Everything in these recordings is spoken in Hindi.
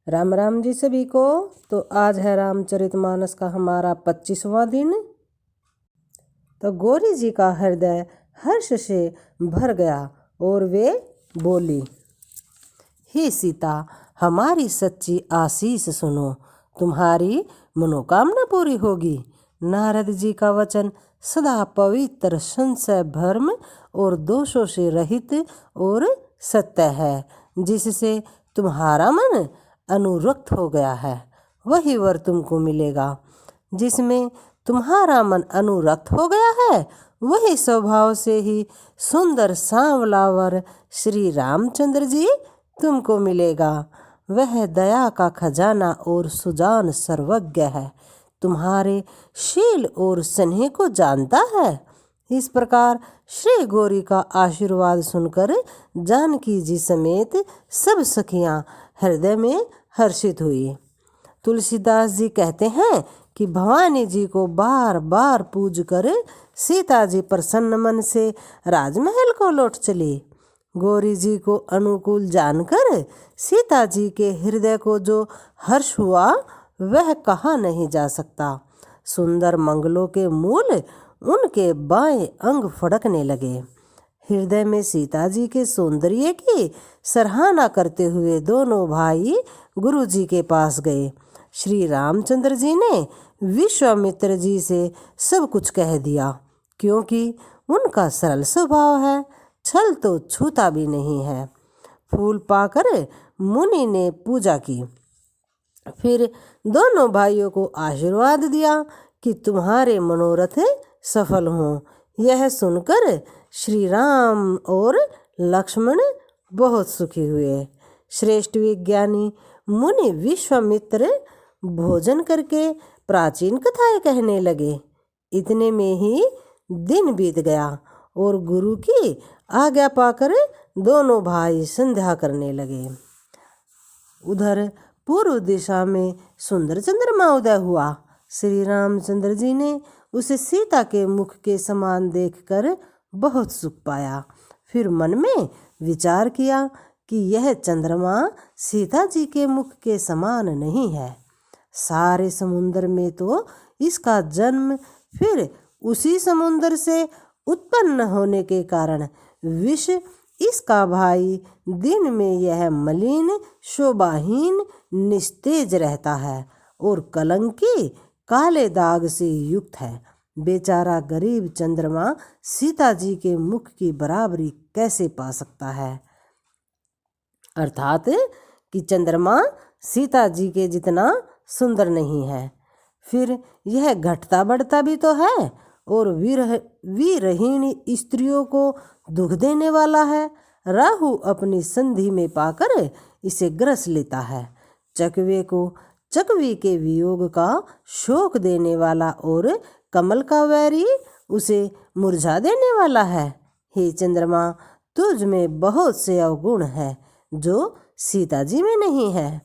राम राम जी सभी को। तो आज है रामचरितमानस का हमारा 25वां दिन। तो गौरी जी का हृदय हर्ष से भर गया और वे बोली, हे सीता, हमारी सच्ची आशीष सुनो, तुम्हारी मनोकामना पूरी होगी। नारद जी का वचन सदा पवित्र, संशय, भ्रम और दोषों से रहित और सत्य है। जिससे तुम्हारा मन अनुरक्त हो गया है, वही वर तुमको मिलेगा। जिसमें तुम्हारा मन अनुरक्त हो गया है, वही स्वभाव से ही सुंदर सांवला वर श्री रामचंद्र जी तुमको मिलेगा। वह दया का खजाना और सुजान सर्वज्ञ है, तुम्हारे शील और स्नेह को जानता है। इस प्रकार श्री गौरी का आशीर्वाद सुनकर जानकी जी समेत सब सखियां हृदय में हर्षित हुई। तुलसीदास जी कहते हैं कि भवानी जी को बार बार पूज कर सीता जी प्रसन्न मन से राजमहल को लौट चली। गौरी जी को अनुकूल जानकर सीता जी के हृदय को जो हर्ष हुआ वह कहा नहीं जा सकता। सुंदर मंगलों के मूल उनके बाएं अंग फड़कने लगे। हृदय में सीता जी के सौंदर्य की सराहना करते हुए दोनों भाई गुरु जी के पास गए। श्री रामचंद्र जी ने विश्वामित्र जी से सब कुछ कह दिया, क्योंकि उनका सरल स्वभाव है, छल तो छूता भी नहीं है। फूल पाकर मुनि ने पूजा की, फिर दोनों भाइयों को आशीर्वाद दिया कि तुम्हारे मनोरथ सफल हों। यह सुनकर श्री राम और लक्ष्मण बहुत सुखी हुए। श्रेष्ठ विज्ञानी मुनि विश्वामित्र भोजन करके प्राचीन कथाएं कहने लगे। इतने में ही दिन बीत गया और गुरु की आज्ञा पाकर दोनों भाई संध्या करने लगे। उधर पूर्व दिशा में सुंदर चंद्रमा उदय हुआ। श्री रामचंद्र जी ने उसे सीता के मुख के समान देखकर बहुत सुख पाया। फिर मन में विचार किया कि यह चंद्रमा सीता जी के मुख के समान नहीं है। सारे समुद्र में तो इसका जन्म, फिर उसी समुद्र से उत्पन्न होने के कारण विष इसका भाई, दिन में यह मलिन, शोभाहीन, निस्तेज रहता है और कलंकी काले दाग से युक्त है। बेचारा गरीब चंद्रमा सीता जी के मुख की बराबरी कैसे पा सकता है। अर्थात कि चंद्रमा सीता जी के जितना सुंदर नहीं है। फिर यह घटता बढ़ता भी तो है और वीरहीन स्त्रियों को दुख देने वाला है। राहु अपनी संधि में पाकर इसे ग्रस लेता है। चकवे को चकवी के वियोग का शोक देने वाला और कमल का वैरी उसे मुरझा देने वाला है। हे चंद्रमा, तुझ में बहुत से अवगुण है जो सीता जी में नहीं है।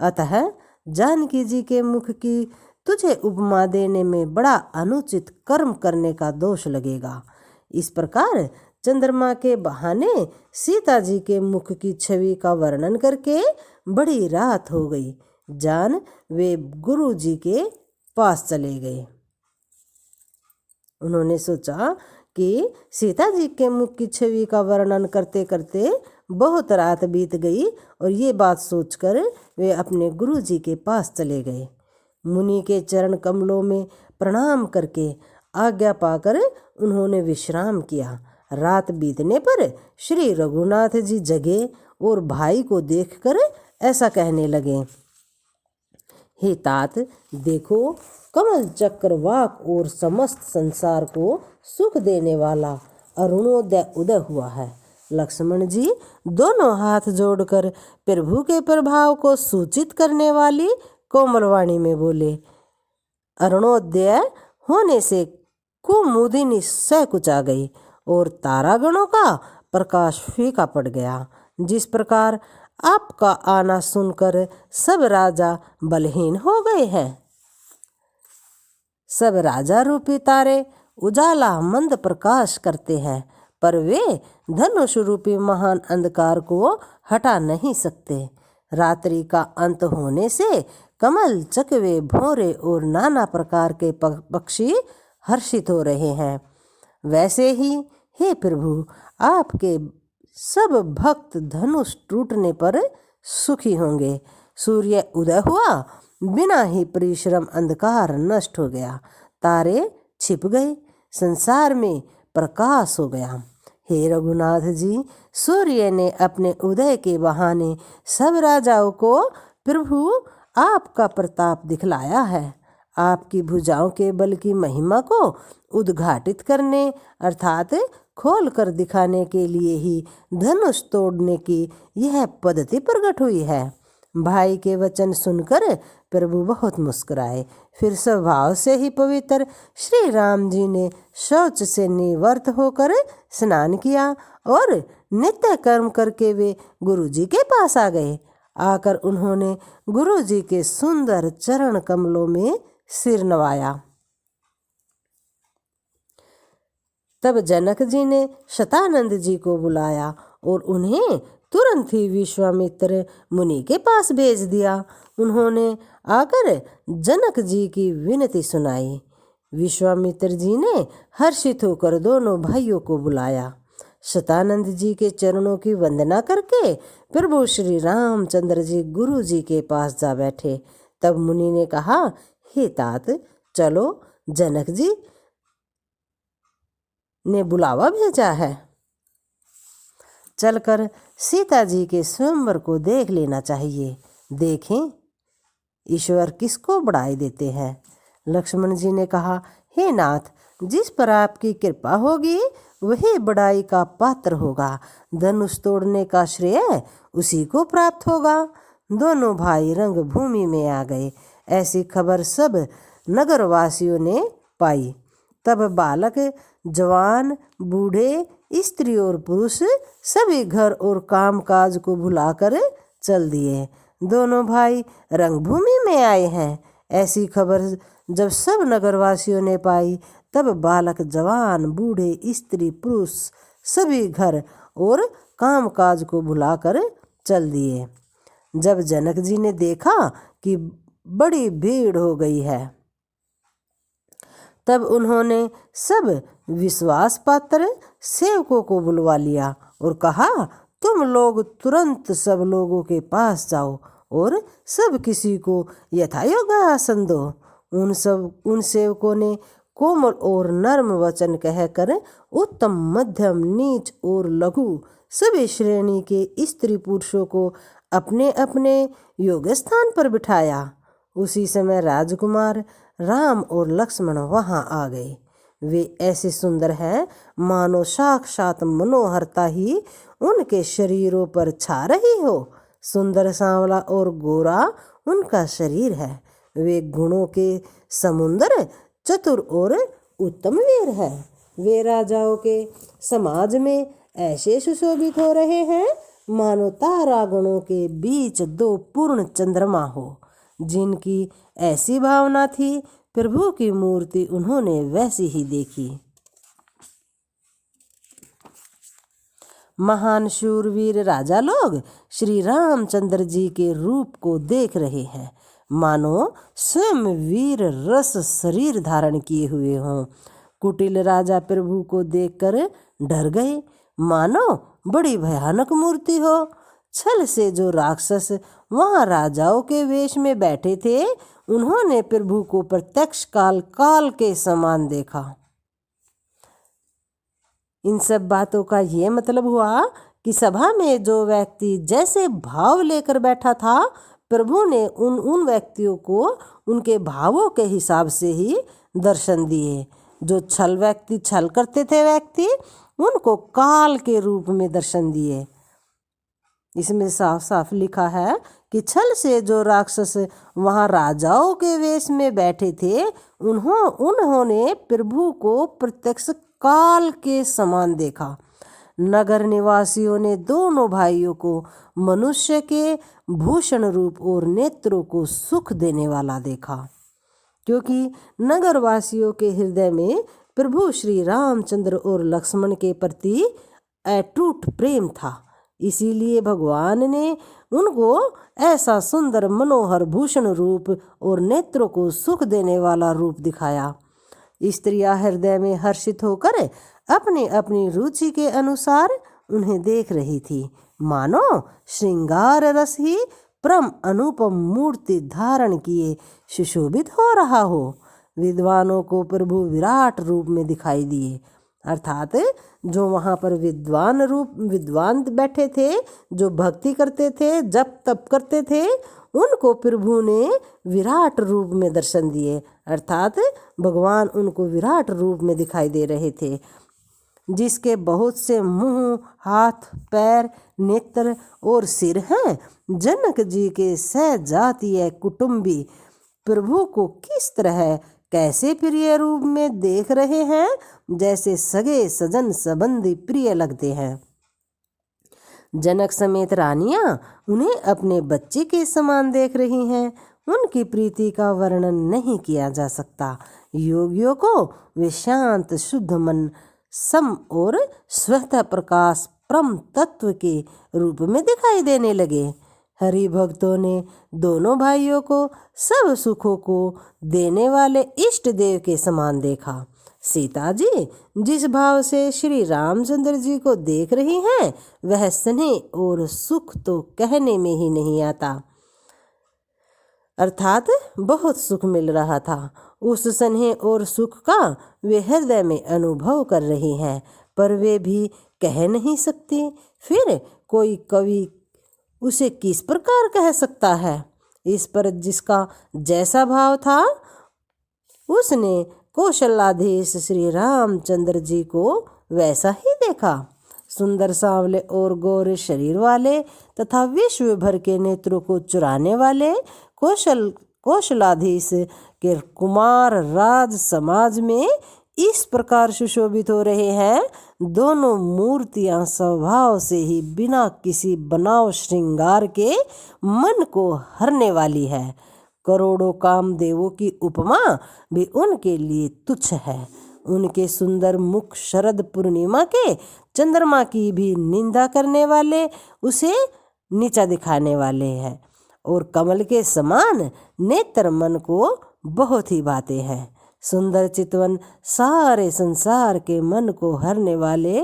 अतः जानकी जी के मुख की तुझे उपमा देने में बड़ा अनुचित कर्म करने का दोष लगेगा। इस प्रकार चंद्रमा के बहाने सीता जी के मुख की छवि का वर्णन करके बड़ी रात हो गई। जान वे गुरु जी के पास चले गए। उन्होंने सोचा कि सीता जी के मुख की छवि का वर्णन करते करते बहुत रात बीत गई और ये बात सोचकर वे अपने गुरु जी के पास चले गए। मुनि के चरण कमलों में प्रणाम करके आज्ञा पाकर उन्होंने विश्राम किया। रात बीतने पर श्री रघुनाथ जी जगे और भाई को देखकर ऐसा कहने लगे, हे तात, देखो कमल चक्रवाक और समस्त संसार को सुख देने वाला अरुणोदय उदय हुआ है। लक्ष्मण जी दोनों हाथ जोड़कर प्रभु के प्रभाव को सूचित करने वाली कोमलवाणी में बोले, अरुणोदय होने से कुमुदिनी सहकुचा गई और तारागणों का प्रकाश फीका पड़ गया। जिस प्रकार आपका आना सुनकर सब राजा बलहीन हो गए हैं। सब राजा रूपी तारे उजाला मंद प्रकाश करते हैं, पर वे धनुष रूपी महान अंधकार को हटा नहीं सकते। रात्रि का अंत होने से कमल, चकवे, भौरे और नाना प्रकार के पक्षी हर्षित हो रहे हैं। वैसे ही हे प्रभु, आपके सब भक्त धनुष टूटने पर सुखी होंगे। सूर्य उदय हुआ, बिना ही परिश्रम अंधकार नष्ट हो गया, तारे छिप गए, संसार में प्रकाश हो गया। हे रघुनाथ जी, सूर्य ने अपने उदय के बहाने सब राजाओं को प्रभु आपका प्रताप दिखलाया है। आपकी भुजाओं के बल की महिमा को उद्घाटित करने अर्थात खोल कर दिखाने के लिए ही धनुष तोड़ने की यह पद्धति प्रकट हुई है। भाई के वचन सुनकर प्रभु बहुत मुस्कुराए। फिर स्वभाव से ही पवित्र श्री राम जी ने शौच से निवृत्त होकर स्नान किया और नित्य कर्म करके वे गुरु जी के पास आ गए। आकर उन्होंने गुरु जी के सुंदर चरण कमलों में सिर नवाया। तब जनक जी ने शतानंद जी को बुलाया और उन्हें तुरंत ही विश्वामित्र मुनि के पास भेज दिया। उन्होंने आकर जनक जी की विनती सुनाई। विश्वामित्र जी ने हर्षित होकर दोनों भाइयों को बुलाया। शतानंद जी के चरणों की वंदना करके प्रभु श्री रामचंद्र जी गुरु जी के पास जा बैठे। तब मुनि ने कहा, हे तात, चलो, जनक जी ने बुलावा भेजा है, चलकर सीता जी के स्वयंवर को देख लेना चाहिए। देखें ईश्वर किसको बढ़ाई देते हैं। लक्ष्मण जी ने कहा, हे नाथ, जिस पर आपकी कृपा होगी वही बढ़ाई का पात्र होगा। धनुष तोड़ने का श्रेय उसी को प्राप्त होगा। दोनों भाई रंग भूमि में आ गए। ऐसी खबर सब नगरवासियों ने पाई। तब बालक, जवान, बूढ़े, स्त्री और पुरुष सभी घर और कामकाज को भुलाकर चल दिए। दोनों भाई रंगभूमि में आए हैं। ऐसी खबर जब सब नगरवासियों ने पाई, तब बालक, जवान, बूढ़े, स्त्री, पुरुष सभी घर और कामकाज को भुलाकर चल दिए। जब जनक जी ने देखा कि बड़ी भीड़ हो गई है, तब उन्होंने सब विश्वास पात्र सेवकों को बुलवा लिया और कहा, तुम लोग तुरंत सब लोगों के पास जाओ और सब किसी को यथायोग्य आसन दो। उन सेवकों ने कोमल और नर्म वचन कहकर उत्तम, मध्यम, नीच और लघु सभी श्रेणी के स्त्री पुरुषों को अपने अपने योग्य स्थान पर बिठाया। उसी समय राजकुमार राम और लक्ष्मण वहां आ गए। वे ऐसे सुंदर हैं मानो साक्षात मनोहरता ही उनके शरीरों पर छा रही हो। सुंदर, सांवला और गोरा उनका शरीर है। वे गुणों के समुद्र, चतुर और उत्तम वीर है। वे राजाओं के समाज में ऐसे सुशोभित हो रहे हैं मानो तारागणों के बीच दो पूर्ण चंद्रमा हो। जिनकी ऐसी भावना थी, प्रभु की मूर्ति उन्होंने वैसी ही देखी। महान शूरवीर राजा लोग श्री रामचंद्र जी के रूप को देख रहे हैं, मानो स्वयं वीर रस शरीर धारण किए हुए हों। कुटिल राजा प्रभु को देखकर डर गए, मानो बड़ी भयानक मूर्ति हो। छल से जो राक्षस वहां राजाओं के वेश में बैठे थे, उन्होंने प्रभु को प्रत्यक्ष काल के समान देखा। इन सब बातों का ये मतलब हुआ कि सभा में जो व्यक्ति जैसे भाव लेकर बैठा था, प्रभु ने उन व्यक्तियों को उनके भावों के हिसाब से ही दर्शन दिए। जो छल व्यक्ति छल करते थे उनको काल के रूप में दर्शन दिए। इसमें साफ साफ लिखा है कि छल से जो राक्षस वहां राजाओं के वेश में बैठे थे, उन्होंने प्रभु को प्रत्यक्ष काल के समान देखा। नगर निवासियों ने दोनों भाइयों को मनुष्य के भूषण रूप और नेत्रों को सुख देने वाला देखा, क्योंकि नगरवासियों के हृदय में प्रभु श्री रामचंद्र और लक्ष्मण के प्रति अटूट प्रेम था। इसीलिए भगवान ने उनको ऐसा सुंदर मनोहर भूषण रूप और नेत्रों को सुख देने वाला रूप दिखाया। स्त्रियां हृदय में हर्षित होकर अपनी अपनी रुचि के अनुसार उन्हें देख रही थी, मानो श्रृंगार रस ही परम अनुपम मूर्ति धारण किए सुशोभित हो रहा हो। विद्वानों को प्रभु विराट रूप में दिखाई दिए, अर्थात जो वहाँ पर विद्वान बैठे थे, जो भक्ति करते थे, जप तप करते थे, उनको प्रभु ने विराट रूप में दर्शन दिए, अर्थात भगवान उनको विराट रूप में दिखाई दे रहे थे, जिसके बहुत से मुंह, हाथ, पैर, नेत्र और सिर हैं। जनक जी के सहजातीय कुटुंबी प्रभु को किस तरह कैसे प्रिय रूप में देख रहे हैं, जैसे सगे सजन संबंधी प्रिय लगते हैं। जनक समेत रानियां उन्हें अपने बच्चे के समान देख रही हैं। उनकी प्रीति का वर्णन नहीं किया जा सकता। योगियों को वे शांत शुद्ध मन, सम और स्वतः प्रकाश परम तत्व के रूप में दिखाई देने लगे। हरि भक्तों ने दोनों भाइयों को सब सुखों को देने वाले इष्ट देव के समान देखा। सीता जी जिस भाव से श्री रामचंद्र जी को देख रही हैं, वह स्नेह और सुख तो कहने में ही नहीं आता, अर्थात बहुत सुख मिल रहा था। उस स्नेह और सुख का वे हृदय में अनुभव कर रही हैं, पर वे भी कह नहीं सकती। फिर कोई कवि उसे किस प्रकार कह सकता है? इस पर जिसका जैसा भाव था, उसने कौशलाधीश श्री रामचंद्र जी को वैसा ही देखा। सुंदर सांवले और गोरे शरीर वाले तथा विश्व भर के नेत्रों को चुराने वाले कौशलाधीश के कुमार राज समाज में इस प्रकार सुशोभित हो रहे हैं। दोनों मूर्तियां स्वभाव से ही बिना किसी बनाव श्रृंगार के मन को हरने वाली है। करोड़ों कामदेवों की उपमा भी उनके लिए तुच्छ है। उनके सुंदर मुख शरद पूर्णिमा के चंद्रमा की भी निंदा करने वाले, उसे नीचा दिखाने वाले हैं, और कमल के समान नेत्र मन को बहुत ही भाते हैं। सुंदर चितवन सारे संसार के मन को हरने वाले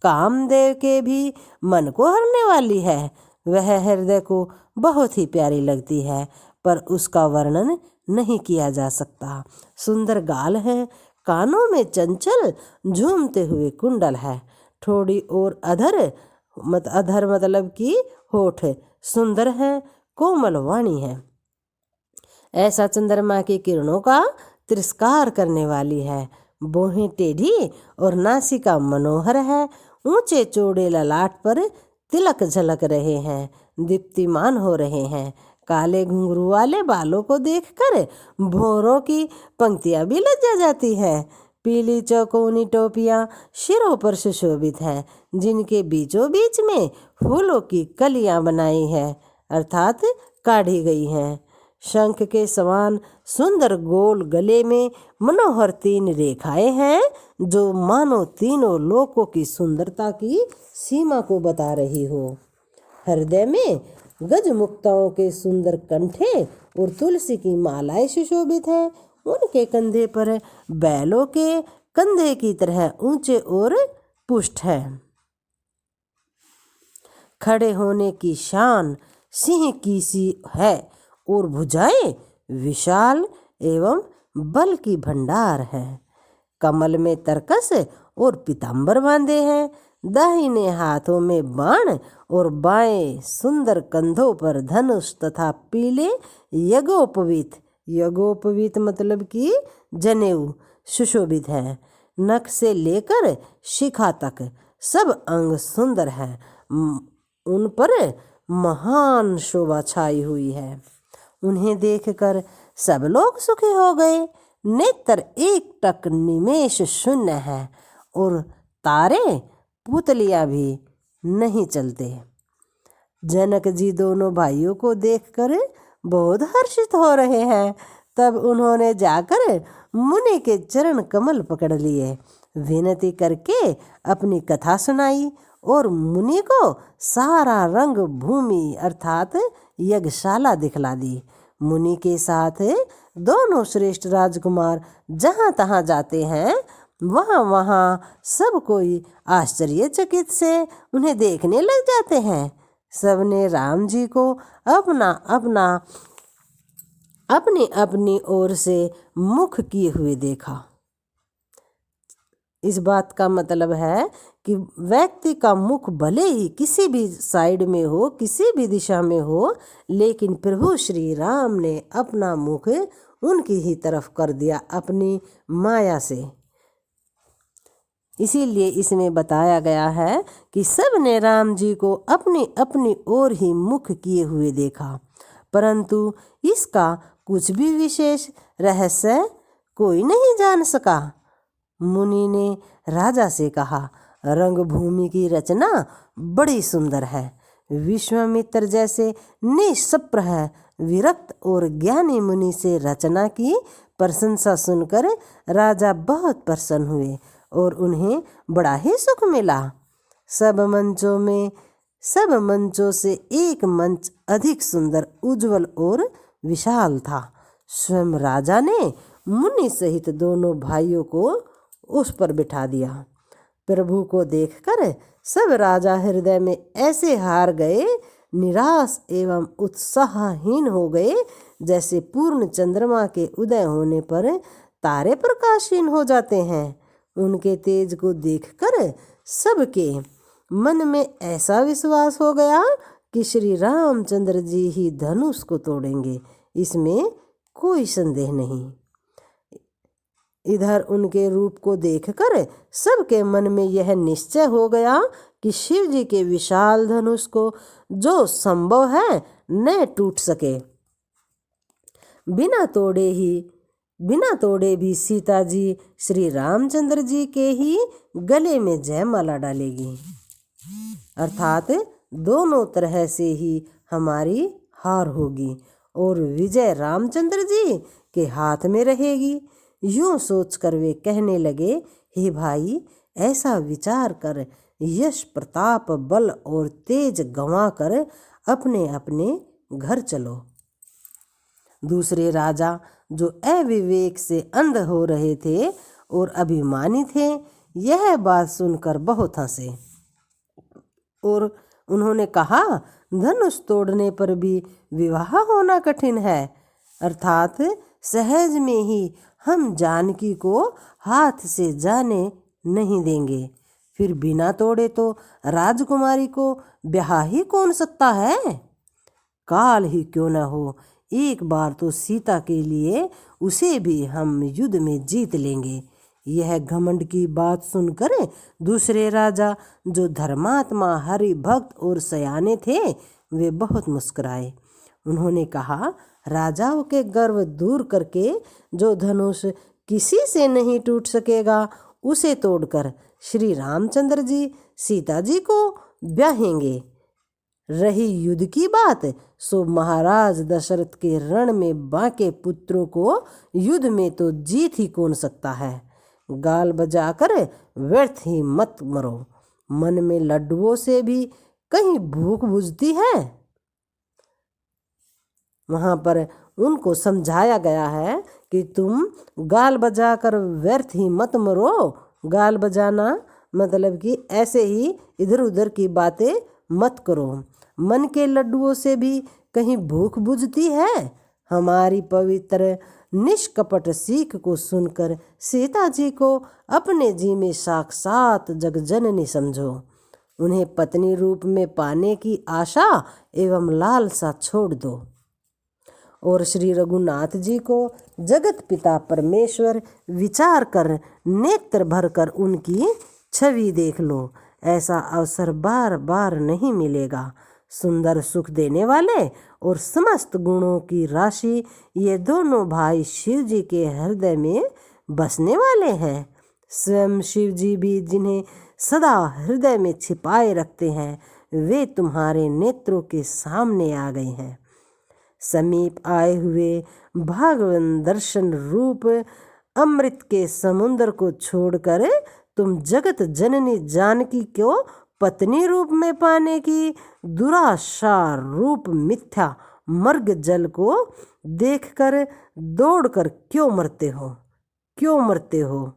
कामदेव के भी मन को हरने वाली है। वह हृदय को बहुत ही प्यारी लगती है, पर उसका वर्णन नहीं किया जा सकता। सुंदर गाल है, कानों में चंचल झूमते हुए कुंडल है, ठोड़ी और अधर मतलब कि होठ सुंदर है, कोमल वाणी है। ऐसा चंद्रमा की किरणों का तिरस्कार करने वाली है। बोहें टेढ़ी और नासिका मनोहर है। ऊंचे चौड़े ललाट पर तिलक झलक रहे हैं, दीप्तिमान हो रहे हैं। काले घुंघरू वाले बालों को देखकर भौरों की पंक्तियां भी लज्जा जाती हैं। पीली चौकोनी टोपियां सिरों पर सुशोभित हैं, जिनके बीचों बीच में फूलों की कलियां बनाई हैं, अर्थात काढ़ी गई हैं। शंख के समान सुंदर गोल गले में मनोहर 3 रेखाएं हैं, जो मानो तीनों लोकों की सुंदरता की सीमा को बता रही हो। हृदय में गजमुक्ताओं के सुंदर कंठे और तुलसी की मालाएं सुशोभित हैं। उनके कंधे पर बैलों के कंधे की तरह ऊंचे और पुष्ट हैं। खड़े होने की शान सिंह की सी है और भुजाएं विशाल एवं बल की भंडार है। कमल में तरकस और पीतांबर बांधे हैं। दाहिने हाथों में बाण और बाएं सुंदर कंधों पर धनुष तथा पीले यज्ञोपवीत मतलब कि जनेऊ सुशोभित है। नख से लेकर शिखा तक सब अंग सुंदर है। उन पर महान शोभा छाई हुई है। उन्हें देखकर सब लोग सुखी हो गए। नेत्र एक टक निमेष शून्य है और तारे पुतलियां भी नहीं चलते। जनक जी दोनों भाइयों को देखकर बहुत हर्षित हो रहे हैं। तब उन्होंने जाकर मुनि के चरण कमल पकड़ लिए, विनती करके अपनी कथा सुनाई और मुनि को सारा रंग भूमि अर्थात यज्ञशाला दिखला दी। मुनि के साथ दोनों श्रेष्ठ राजकुमार जहाँ तहाँ जाते हैं, वहाँ वहाँ सब कोई आश्चर्यचकित से उन्हें देखने लग जाते हैं। सबने राम जी को अपनी अपनी ओर से मुख किए हुए देखा। इस बात का मतलब है कि व्यक्ति का मुख भले ही किसी भी साइड में हो, किसी भी दिशा में हो, लेकिन प्रभु श्री राम ने अपना मुख उनकी ही तरफ कर दिया अपनी माया से। इसीलिए इसमें बताया गया है कि सब ने राम जी को अपनी अपनी ओर ही मुख किए हुए देखा, परंतु इसका कुछ भी विशेष रहस्य कोई नहीं जान सका। मुनि ने राजा से कहा, रंगभूमि की रचना बड़ी सुंदर है। विश्वामित्र जैसे निष्प्रह विरक्त और ज्ञानी मुनि से रचना की प्रशंसा सुनकर राजा बहुत प्रसन्न हुए और उन्हें बड़ा ही सुख मिला। सब मंचों से एक मंच अधिक सुंदर, उज्जवल और विशाल था। स्वयं राजा ने मुनि सहित दोनों भाइयों को उस पर बिठा दिया। प्रभु को देखकर सब राजा हृदय में ऐसे हार गए, निराश एवं उत्साहहीन हो गए, जैसे पूर्ण चंद्रमा के उदय होने पर तारे प्रकाशहीन हो जाते हैं। उनके तेज को देखकर सबके मन में ऐसा विश्वास हो गया कि श्री रामचंद्र जी ही धनुष को तोड़ेंगे, इसमें कोई संदेह नहीं। इधर उनके रूप को देखकर सबके मन में यह निश्चय हो गया कि शिव जी के विशाल धनुष को जो संभव है न टूट सके। बिना तोड़े भी सीता जी श्री रामचंद्र जी के ही गले में जयमाला डालेगी, अर्थात दोनों तरह से ही हमारी हार होगी और विजय रामचंद्र जी के हाथ में रहेगी। यूं सोचकर वे कहने लगे, हे भाई, ऐसा विचार कर यश प्रताप बल और तेज गंवाकर अपने अपने घर चलो। दूसरे राजा जो अविवेक से अंध हो रहे थे और अभिमानी थे, यह बात सुनकर बहुत हंसे और उन्होंने कहा, धनुष तोड़ने पर भी विवाह होना कठिन है, अर्थात सहज में ही हम जानकी को हाथ से जाने नहीं देंगे। फिर बिना तोड़े तो राजकुमारी को ब्याह ही कौन सकता है? काल ही क्यों न हो, एक बार तो सीता के लिए उसे भी हम युद्ध में जीत लेंगे। यह घमंड की बात सुनकर दूसरे राजा जो धर्मात्मा, हरि भक्त और सयाने थे, वे बहुत मुस्कुराए। उन्होंने कहा, राजाओं के गर्व दूर करके जो धनुष किसी से नहीं टूट सकेगा, उसे तोड़कर श्री रामचंद्र जी सीता जी को ब्याहेंगे। रही युद्ध की बात, सो महाराज दशरथ के रण में बाके पुत्रों को युद्ध में तो जीत ही कौन सकता है। गाल बजाकर व्यर्थ ही मत मरो, मन में लड्डुओं से भी कहीं भूख बुझती है। वहां पर उनको समझाया गया है कि तुम गाल बजाकर व्यर्थ ही मत मरो। गाल बजाना मतलब कि ऐसे ही इधर उधर की बातें मत करो, मन के लड्डुओं से भी कहीं भूख बुझती है। हमारी पवित्र निष्कपट सीख को सुनकर सीता जी को अपने जी में साक्षात जगजननी समझो। उन्हें पत्नी रूप में पाने की आशा एवं लालसा छोड़ दो और श्री रघुनाथ जी को जगत पिता परमेश्वर विचार कर नेत्र भरकर उनकी छवि देख लो। ऐसा अवसर बार बार नहीं मिलेगा। सुंदर सुख देने वाले और समस्त गुणों की राशि ये दोनों भाई शिव जी के हृदय में बसने वाले हैं। स्वयं शिव जी भी जिन्हें सदा हृदय में छिपाए रखते हैं, वे तुम्हारे नेत्रों के सामने आ गए हैं। समीप आए हुए भगवान दर्शन रूप अमृत के समुद्र को छोड़कर तुम जगत जननी जानकी को पत्नी रूप में पाने की दुराशा रूप मिथ्या मर्ग जल को देखकर दौड़कर क्यों मरते हो, क्यों मरते हो?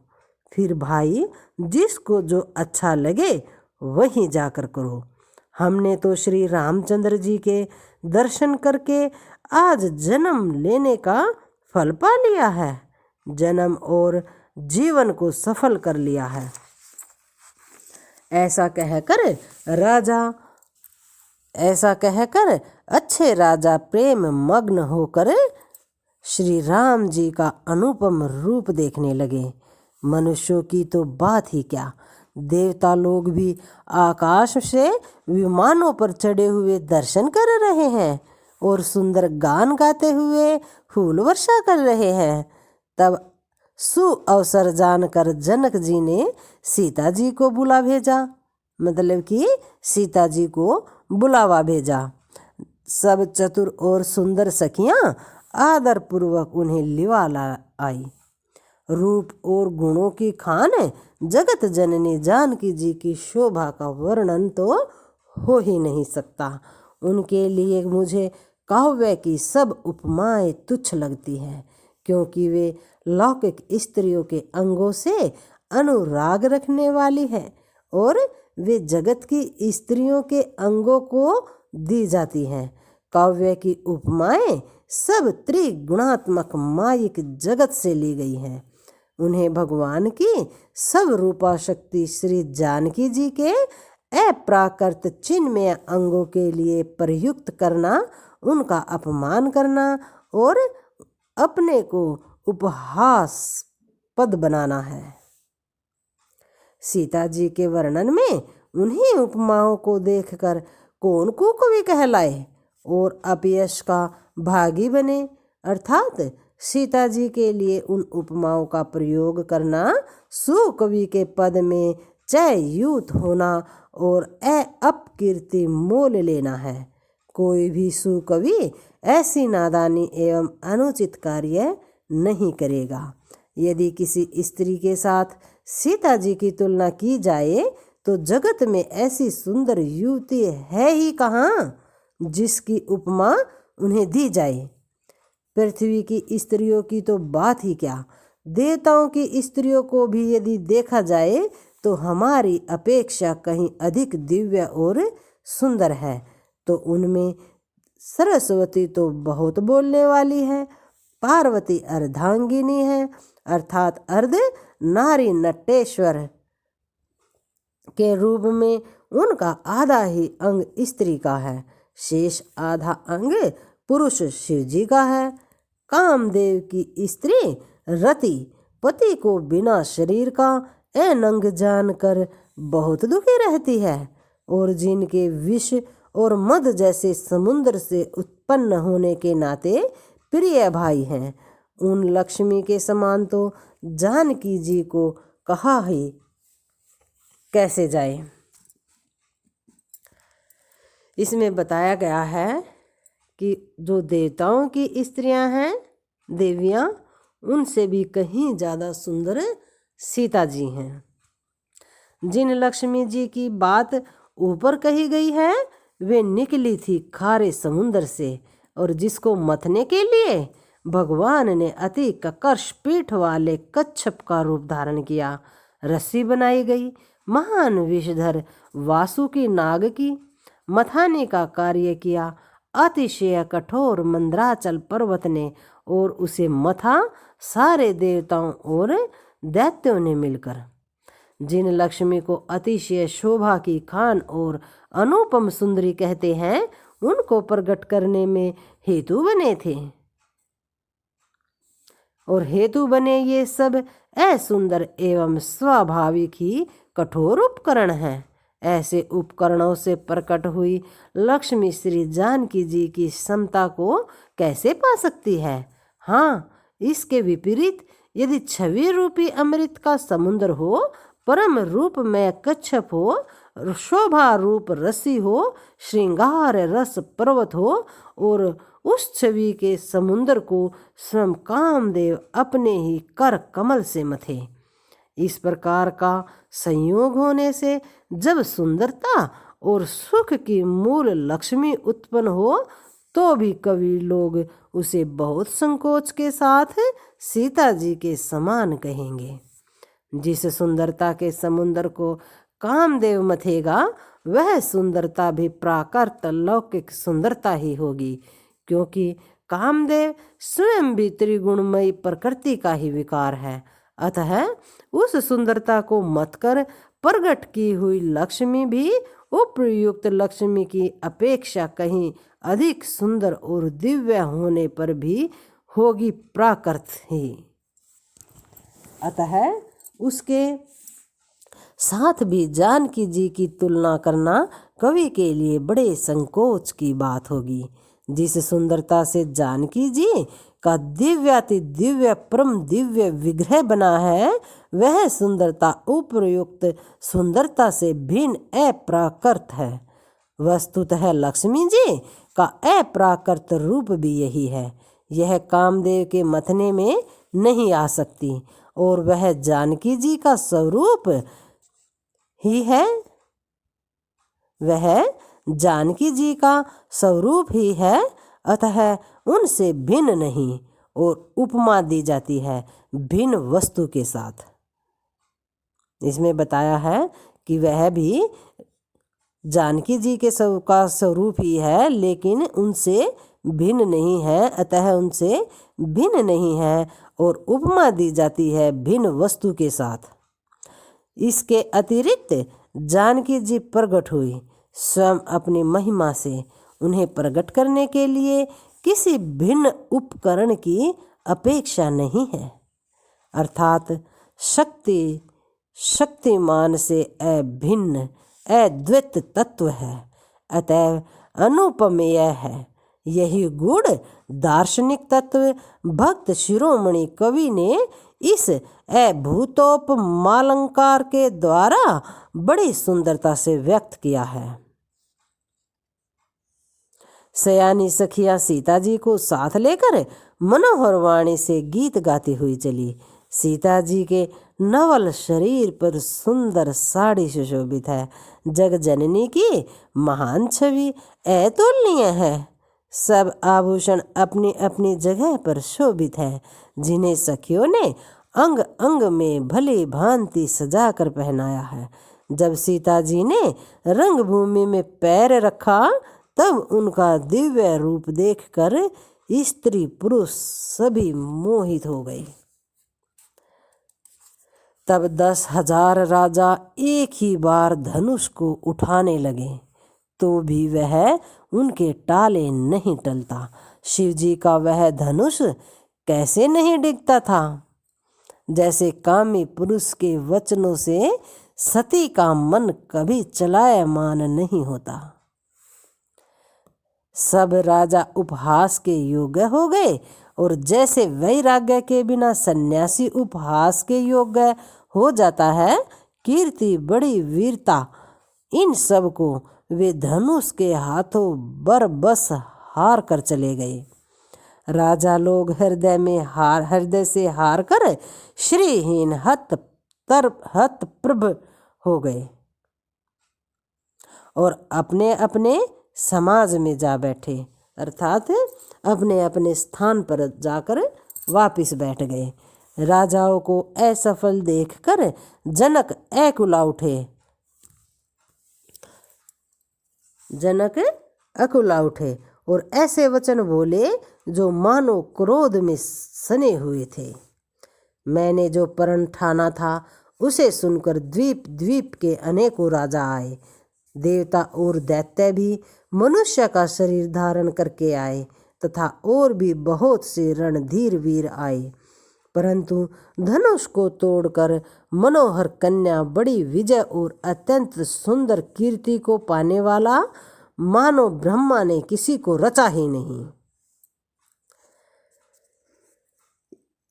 फिर भाई, जिसको जो अच्छा लगे वहीं जाकर करो। हमने तो श्री रामचंद्र जी के दर्शन करके आज जन्म लेने का फल पा लिया है, जन्म और जीवन को सफल कर लिया है। ऐसा कहकर अच्छे राजा प्रेम मग्न होकर श्री राम जी का अनुपम रूप देखने लगे। मनुष्यों की तो बात ही क्या, देवता लोग भी आकाश से विमानों पर चढ़े हुए दर्शन कर रहे हैं और सुंदर गान गाते हुए फूल वर्षा कर रहे हैं। तब सुअवसर जानकर जनक जी ने सीता जी को बुला भेजा, मतलब कि सीता जी को बुलावा भेजा। सब चतुर और सुंदर सखियां आदर पूर्वक उन्हें लिवा आई। रूप और गुणों की खान जगत जननी जानकी जी की शोभा का वर्णन तो हो ही नहीं सकता। उनके लिए मुझे काव्य की सब उपमाएं तुच्छ लगती हैं, क्योंकि वे लौकिक स्त्रियों के अंगों से अनुराग रखने वाली है और वे जगत की स्त्रियों के अंगों को दी जाती हैं। काव्य की उपमाएं सब त्रिगुणात्मक मायिक जगत से ली गई हैं। उन्हें भगवान की सब रूपा शक्ति श्री जानकी जी के अप्राकृत चिन्मय अंगों के लिए प्रयुक्त करना, उनका अपमान करना और अपने को उपहासास्पद बनाना है। सीता जी के वर्णन में उन्हीं उपमाओं को देखकर कौन कुकवि कहलाए और अपयश का भागी बने, अर्थात सीता जी के लिए उन उपमाओं का प्रयोग करना सुकवि के पद में च्युत होना और अपकीर्ति मोल लेना है। कोई भी सुकवि ऐसी नादानी एवं अनुचित कार्य नहीं करेगा। यदि किसी स्त्री के साथ सीता जी की तुलना की जाए तो जगत में ऐसी सुंदर युवती है ही कहाँ जिसकी उपमा उन्हें दी जाए। पृथ्वी की स्त्रियों की तो बात ही क्या, देवताओं की स्त्रियों को भी यदि देखा जाए तो हमारी अपेक्षा कहीं अधिक दिव्य और सुंदर है। तो उनमें सरस्वती तो बहुत बोलने वाली है, पार्वती अर्धांगिनी है, अर्थात अर्ध नारी नटेश्वर के रूप में उनका आधा ही अंग स्त्री का है, शेष आधा अंग पुरुष शिव जी का है। कामदेव की स्त्री रति पति को बिना शरीर का अनंग जानकर बहुत दुखी रहती है और जिनके विष और मद जैसे समुद्र से उत्पन्न होने के नाते प्रिय भाई हैं, उन लक्ष्मी के समान तो जानकी जी को कहा ही कैसे जाए। इसमें बताया गया है कि जो देवताओं की स्त्रियां हैं, देवियां, उनसे भी कहीं ज़्यादा सुंदर सीता जी हैं। जिन लक्ष्मी जी की बात ऊपर कही गई है वे निकली थी खारे समुद्र से, और जिसको मथने के लिए भगवान ने अति कर्कश पीठ वाले कच्छप का रूप धारण किया। रस्सी बनाई गई, महान विषधर वासुकी नाग की मथाने का कार्य किया। अतिशय कठोर मंद्राचल पर्वत ने और उसे मथा सारे देवताओं और दैत्यों ने मिलकर। जिन लक्ष्मी को अतिशय शोभा की खान और अनुपम सुंदरी कहते हैं, उनको प्रकट करने में हेतु बने थे, और हेतु बने ये सब असुंदर एवं स्वाभाविक ही कठोर उपकरण हैं। ऐसे उपकरणों से प्रकट हुई लक्ष्मी श्री जानकी जी की समता को कैसे पा सकती है? हाँ, इसके विपरीत यदि छवि रूपी अमृत का समुद्र हो, परम रूप में कच्छप हो, शोभा रूप रसी हो, श्रृंगार रस पर्वत हो, और उस छवि के समुद्र को स्वयं कामदेव अपने ही कर कमल से मथे, इस प्रकार का संयोग होने से जब सुंदरता और सुख की मूल लक्ष्मी उत्पन्न हो तो भी कवि लोग उसे बहुत संकोच के साथ सीता जी के समान कहेंगे। जिस सुंदरता के समुद्र को कामदेव मथेगा वह सुंदरता भी प्राकृत लौकिक सुंदरता ही होगी, क्योंकि कामदेव स्वयं भी त्रिगुणमयी प्रकृति का ही विकार है। अतः उस सुंदरता को मत कर प्रकट की हुई लक्ष्मी भी उपयुक्त लक्ष्मी की अपेक्षा कहीं अधिक सुंदर और दिव्य होने पर भी होगी प्राकृत ही। अतः उसके साथ भी जानकी जी की तुलना करना कवि के लिए बड़े संकोच की बात होगी। जिस सुंदरता से जानकी जी का दिव्याति दिव्य परम दिव्य विग्रह बना है वह सुंदरता उपयुक्त सुंदरता से भिन्न अप्राकृत है। वस्तुतः लक्ष्मी जी का अप्राकृत रूप भी यही है। यह कामदेव के मथने में नहीं आ सकती और वह जानकी जी का स्वरूप ही है। वह जानकी जी का स्वरूप ही है, अतः उनसे भिन्न नहीं और उपमा दी जाती है भिन्न वस्तु के साथ। इसमें बताया है कि वह भी जानकी जी के का स्वरूप ही है लेकिन उनसे भिन्न नहीं है, अतः उनसे भिन्न नहीं है और उपमा दी जाती है भिन्न वस्तु के साथ। इसके अतिरिक्त जानकी जी प्रकट हुई स्वयं अपनी महिमा से। उन्हें प्रकट करने के लिए किसी भिन्न उपकरण की अपेक्षा नहीं है, अर्थात शक्तिमान से अभिन्न अद्वैत तत्व है, अतएव अनुपमेय है। यही गुण दार्शनिक तत्व भक्त शिरोमणि कवि ने इस अभूतोपमालंकार के द्वारा बड़ी सुंदरता से व्यक्त किया है। सयानी सखिया सीता जी को साथ लेकर मनोहर वाणी से गीत गाती हुई चली। सीता जी के नवल शरीर पर सुंदर साड़ी सुशोभित है। जग जननी की महान छवि अतुलनीय है। सब आभूषण अपनी अपनी जगह पर शोभित है, जिन्हें सखियों ने अंग अंग में भली भांति सजा कर पहनाया है। जब सीता जी ने रंगभूमि में पैर रखा तब उनका दिव्य रूप देखकर स्त्री पुरुष सभी मोहित हो गए। तब 10,000 राजा एक ही बार धनुष को उठाने लगे तो भी वह उनके टाले नहीं टलता। शिवजी का वह धनुष कैसे नहीं डिगता था। जैसे कामी पुरुष के वचनों से सती का मन कभी चलायमान नहीं होता। सब राजा उपहास के योग्य हो गए और जैसे वैराग्य के बिना सन्यासी उपहास के योग्य हो जाता है, कीर्ति बड़ी वीरता इन सब को वे धनुष के हाथों बरबस हार कर चले गए। राजा लोग हृदय से हार कर श्रीहीन हतप्रभ हो गए और अपने अपने समाज में जा बैठे, अर्थात अपने अपने स्थान पर जाकर वापिस बैठ गए। राजाओं को असफल देखकर जनक अकुला उठे और ऐसे वचन बोले जो मानो क्रोध में सने हुए थे। मैंने जो प्रण ठाना था उसे सुनकर द्वीप द्वीप के अनेकों राजा आए। देवता और दैत्य भी मनुष्य का शरीर धारण करके आए तथा और भी बहुत से रणधीर वीर आए, परंतु धनुष को तोड़कर मनोहर कन्या बड़ी विजय और अत्यंत सुंदर कीर्ति को पाने वाला मानो ब्रह्मा ने किसी को रचा ही नहीं।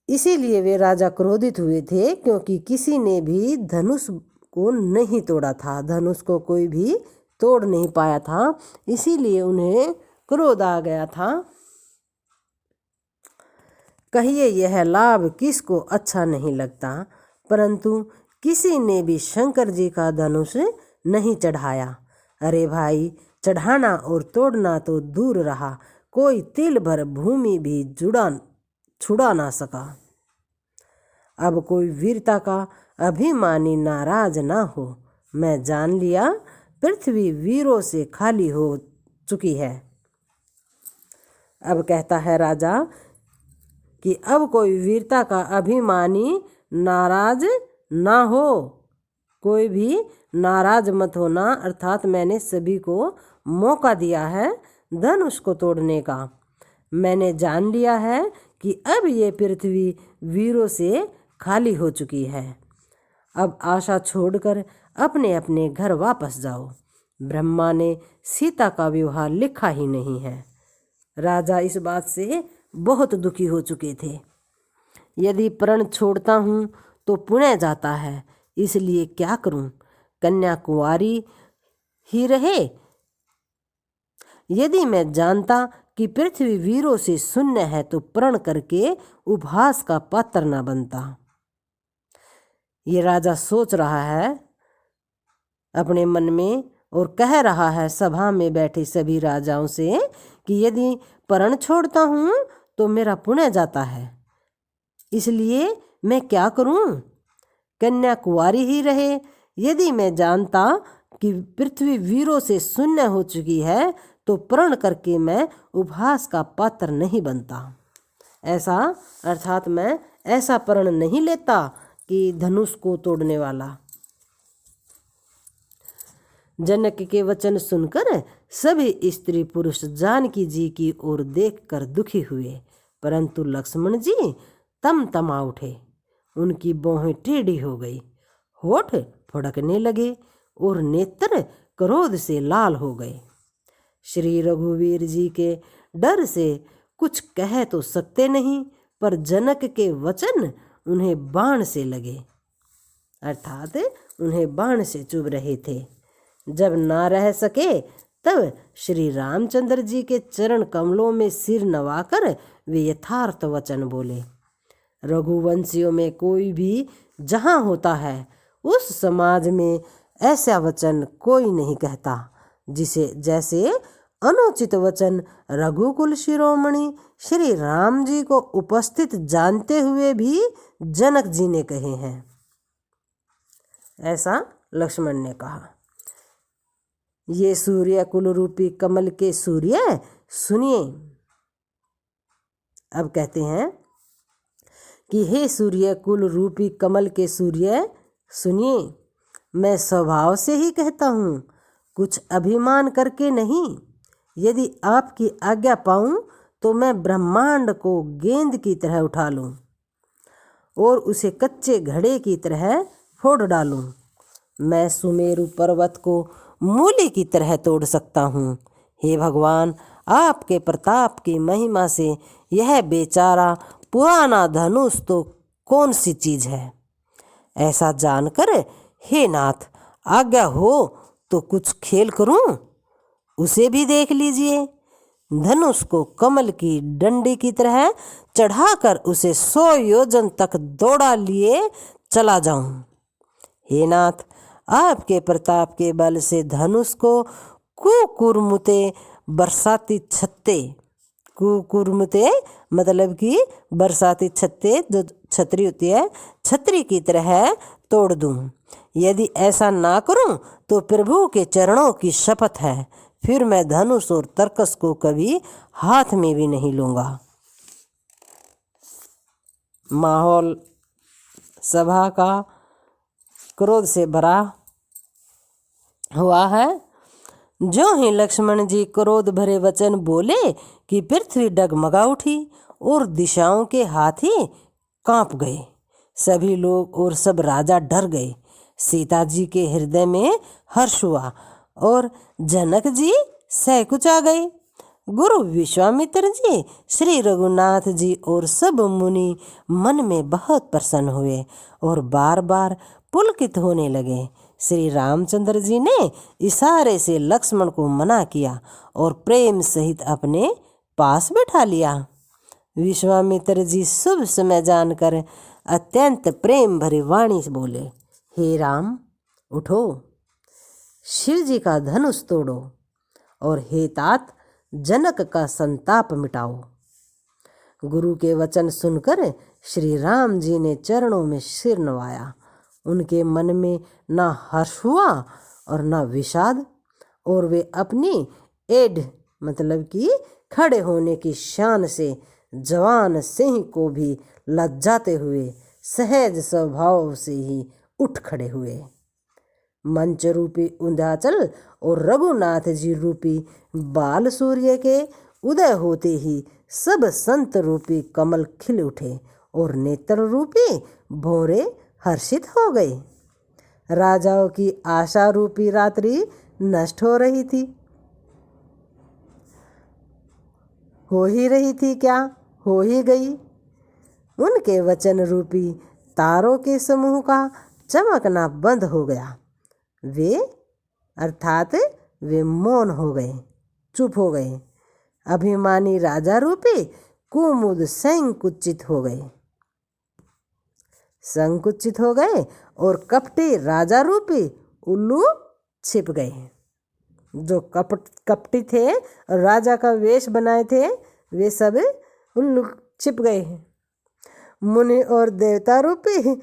इसीलिए वे राजा क्रोधित हुए थे, क्योंकि किसी ने भी धनुष को नहीं तोड़ा था। धनुष को कोई भी तोड़ नहीं पाया था, इसीलिए उन्हें क्रोध आ गया था। कहिए यह लाभ किसको अच्छा नहीं लगता। परंतु किसी ने भी शंकर जी का धनुष नहीं चढ़ाया। अरे भाई, चढ़ाना और तोड़ना तो दूर रहा, कोई तिल भर भूमि भी छुड़ा ना सका। अब कोई वीरता का अभिमानी नाराज ना हो। मैं जान लिया पृथ्वी वीरों से खाली हो चुकी है। अब कहता है राजा कि अब कोई वीरता का अभिमानी नाराज ना हो, कोई भी नाराज मत होना। अर्थात मैंने सभी को मौका दिया है धनुष को तोड़ने का। मैंने जान लिया है कि अब ये पृथ्वी वीरों से खाली हो चुकी है। अब आशा छोड़कर अपने अपने घर वापस जाओ। ब्रह्मा ने सीता का विवाह लिखा ही नहीं है। राजा इस बात से बहुत दुखी हो चुके थे। यदि प्रण छोड़ता हूँ तो पुण्य जाता है, इसलिए क्या करूँ? कन्या कुंवारी ही रहे। यदि मैं जानता कि पृथ्वी वीरों से शून्य है तो प्रण करके उपहास का पात्र न बनता। ये राजा सोच रहा है अपने मन में और कह रहा है सभा में बैठे सभी राजाओं से कि यदि प्रण छोड़ता हूँ तो मेरा पुण्य जाता है, इसलिए मैं क्या करूँ? कन्या कुंवारी ही रहे। यदि मैं जानता कि पृथ्वी वीरों से शून्य हो चुकी है तो प्रण करके मैं उपहास का पात्र नहीं बनता। ऐसा अर्थात मैं ऐसा प्रण नहीं लेता कि धनुष को तोड़ने वाला। जनक के वचन सुनकर सभी स्त्री पुरुष जानकी जी की ओर देखकर दुखी हुए, परंतु लक्ष्मण जी तमा उठे। उनकी भौहें टेढ़ी हो गई, होठ फड़कने लगे और नेत्र क्रोध से लाल हो गए। श्री रघुवीर जी के डर से कुछ कह तो सकते नहीं, पर जनक के वचन उन्हें बाण से लगे, अर्थात उन्हें बाण से चुभ रहे थे। जब ना रह सके तब श्री रामचंद्र जी के चरण कमलों में सिर नवाकर वे यथार्थ वचन बोले। रघुवंशियों में कोई भी जहाँ होता है उस समाज में ऐसा वचन कोई नहीं कहता जिसे जैसे अनुचित वचन रघुकुल शिरोमणि श्री राम जी को उपस्थित जानते हुए भी जनक जी ने कहे हैं। ऐसा लक्ष्मण ने कहा। ये सूर्य कुल रूपी कमल के सूर्य सुनिए। अब कहते हैं कि हे सूर्य कुल रूपी कमल के सूर्य सुनिए, मैं स्वभाव से ही कहता हूँ, कुछ अभिमान करके नहीं। यदि आपकी आज्ञा पाऊँ तो मैं ब्रह्मांड को गेंद की तरह उठा लूँ और उसे कच्चे घड़े की तरह फोड़ डालूँ। मैं सुमेरु पर्वत को मूली की तरह तोड़ सकता हूँ। हे भगवान, आपके प्रताप की महिमा से यह बेचारा पुराना धनुष तो कौन सी चीज है? ऐसा जानकर हे नाथ, आज्ञा हो तो कुछ खेल करूं, उसे भी देख लीजिए। धनुष को कमल की डंडी की तरह चढ़ाकर उसे 100 योजन तक दौड़ा लिए चला जाऊं। हे नाथ, आपके प्रताप के बल से धनुष को कुकुरमुते बरसाती छत्ते, कुकुरमुते मतलब कि बरसाती छत्ते जो छतरी होती है, छतरी की तरह तोड़ दूं। यदि ऐसा ना करूं तो प्रभु के चरणों की शपथ है, फिर मैं धनुष और तरकस को कभी हाथ में भी नहीं लूंगा। माहौल सभा का क्रोध से भरा हुआ है। जो ही लक्ष्मण जी क्रोध भरे वचन बोले कि पृथ्वी डगमगा उठी और दिशाओं के हाथी कांप गए। सभी लोग और सब राजा डर गए। सीता जी के हृदय में हर्ष हुआ और जनक जी सहकुचा गए। गुरु विश्वामित्र जी, श्री रघुनाथ जी और सब मुनि मन में बहुत प्रसन्न हुए और बार बार पुलकित होने लगे। श्री रामचंद्र जी ने इशारे से लक्ष्मण को मना किया और प्रेम सहित अपने पास बैठा लिया। विश्वामित्र जी शुभ समय जानकर अत्यंत प्रेम भरी वाणी से बोले, हे राम, उठो, शिव जी का धनुष तोड़ो और हे तात, जनक का संताप मिटाओ। गुरु के वचन सुनकर श्री राम जी ने चरणों में सिर नवाया। उनके मन में न हर्ष हुआ और न विषाद, और वे अपनी एड मतलब कि खड़े होने की शान से जवान सिंह को भी लज्जाते हुए सहज स्वभाव से ही उठ खड़े हुए। मंच रूपी विंध्याचल और रघुनाथ जी रूपी बाल सूर्य के उदय होते ही सब संत रूपी कमल खिल उठे और नेत्र रूपी भौरे हर्षित हो गए। राजाओं की आशा रूपी रात्रि नष्ट हो रही थी, हो ही रही थी क्या, हो ही गई। उनके वचन रूपी तारों के समूह का चमकना बंद हो गया। वे अर्थात वे मौन हो गए, चुप हो गए। अभिमानी राजा रूपी कुमुद संकुचित हो गए और कपटी राजा रूपी उल्लू छिप गए। जो कपटी थे और राजा का वेश बनाए थे, वे सब उल्लू छिप गए। मुनि और देवता रूपी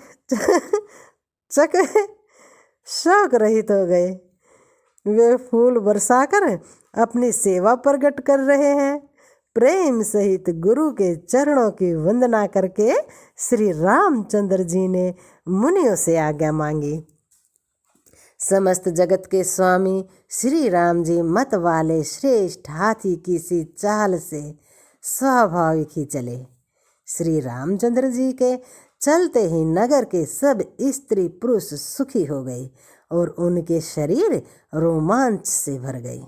चक शौक रहित हो गए। वे फूल बरसाकर अपनी सेवा प्रकट कर रहे हैं। प्रेम सहित गुरु के चरणों की वंदना करके श्री रामचंद्र जी ने मुनियों से आज्ञा मांगी। समस्त जगत के स्वामी श्री राम जी मत वाले श्रेष्ठ हाथी की सी चाल से स्वाभाविक ही चले। श्री रामचंद्र जी के चलते ही नगर के सब स्त्री पुरुष सुखी हो गए और उनके शरीर रोमांच से भर गए।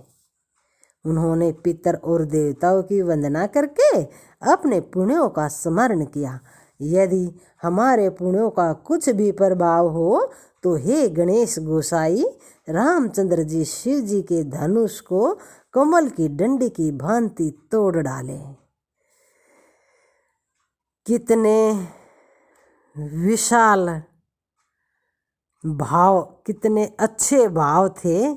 उन्होंने पितर और देवताओं की वंदना करके अपने पुण्यों का स्मरण किया। यदि हमारे पुण्यों का कुछ भी प्रभाव हो तो हे गणेश गोसाई, रामचंद्र जी शिव जी के धनुष को कमल की डंडी की भांति तोड़ डाले। कितने विशाल भाव, कितने अच्छे भाव थे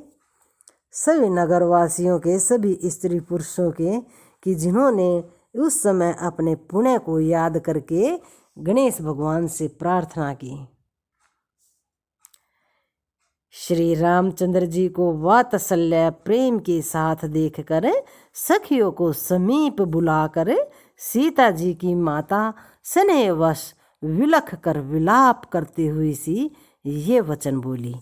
सभी नगरवासियों के, सभी स्त्री पुरुषों के, कि जिन्होंने उस समय अपने पुण्य को याद करके गणेश भगवान से प्रार्थना की। श्री रामचंद्र जी को वात्सल्य प्रेम के साथ देखकर सखियों को समीप बुलाकर सीता जी की माता स्नेहवश विलख कर विलाप करते हुई सी ये वचन बोली,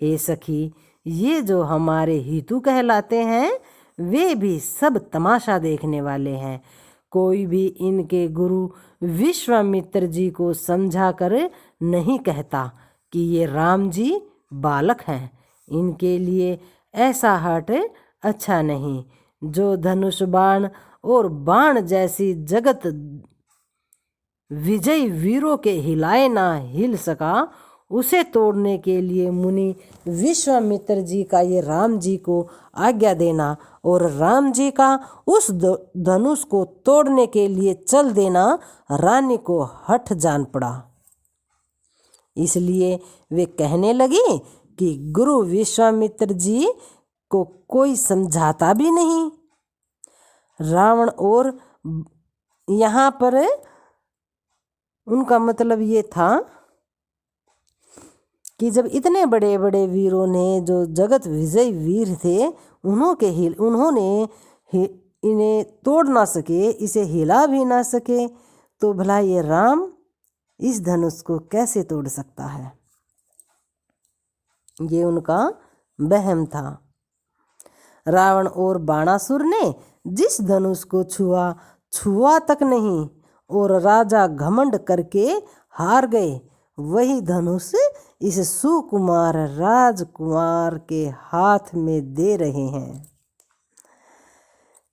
हे सखी, ये जो हमारे हितु कहलाते हैं वे भी सब तमाशा देखने वाले हैं। कोई भी इनके गुरु विश्वामित्र जी को समझा कर नहीं कहता कि ये राम जी बालक हैं। इनके लिए ऐसा हट अच्छा नहीं। जो धनुष बाण और बाण जैसी जगत विजयी वीरों के हिलाए ना हिल सका, उसे तोड़ने के लिए मुनि विश्वामित्र जी का ये राम जी को आज्ञा देना और राम जी का उस धनुष को तोड़ने के लिए चल देना रानी को हठ जान पड़ा। इसलिए वे कहने लगी कि गुरु विश्वामित्र जी को कोई समझाता भी नहीं। रावण और यहाँ पर उनका मतलब ये था कि जब इतने बड़े बड़े वीरों ने, जो जगत विजयी वीर थे, उन्होंने इन्हें तोड़ ना सके, इसे हिला भी ना सके, तो भला ये राम इस धनुष को कैसे तोड़ सकता है। ये उनका वहम था। रावण और बाणासुर ने जिस धनुष को छुआ तक नहीं और राजा घमंड करके हार गए, वही धनुष इस सुकुमार राजकुमार के हाथ में दे रहे हैं।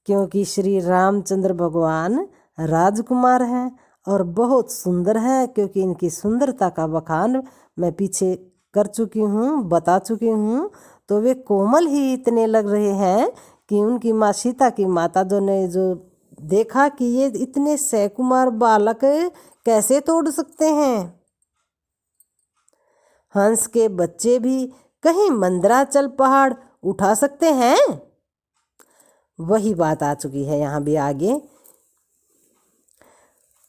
क्योंकि श्री रामचंद्र भगवान राजकुमार हैं और बहुत सुंदर है, क्योंकि इनकी सुंदरता का बखान मैं पीछे कर चुकी हूँ, बता चुकी हूँ। तो वे कोमल ही इतने लग रहे हैं कि उनकी माँ सीता की माता जो देखा कि ये इतने सकुमार बालक कैसे तोड़ सकते हैं। हंस के बच्चे भी कहीं मंदराचल पहाड़ उठा सकते हैं। वही बात आ चुकी है यहाँ भी आगे।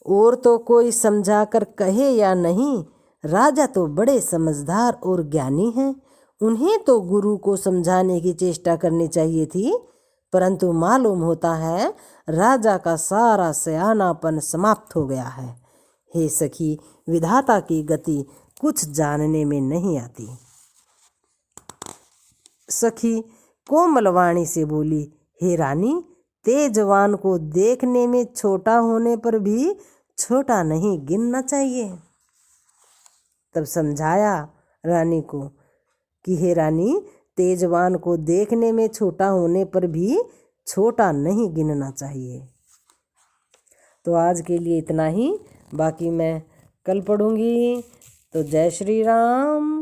और तो कोई समझा कर कहे या नहीं, राजा तो बड़े समझदार और ज्ञानी हैं, उन्हें तो गुरु को समझाने की चेष्टा करनी चाहिए थी, परंतु मालूम होता है राजा का सारा सयानापन समाप्त हो गया है। हे सखी, विधाता की गति कुछ जानने में नहीं आती। सखी कोमलवाणी से बोली, हे रानी, तेजवान को देखने में छोटा होने पर भी छोटा नहीं गिनना चाहिए। तब समझाया रानी को कि हे रानी, तेजवान को देखने में छोटा होने पर भी छोटा नहीं गिनना चाहिए। तो आज के लिए इतना ही, बाकी मैं कल पढ़ूंगी। तो जय श्री राम।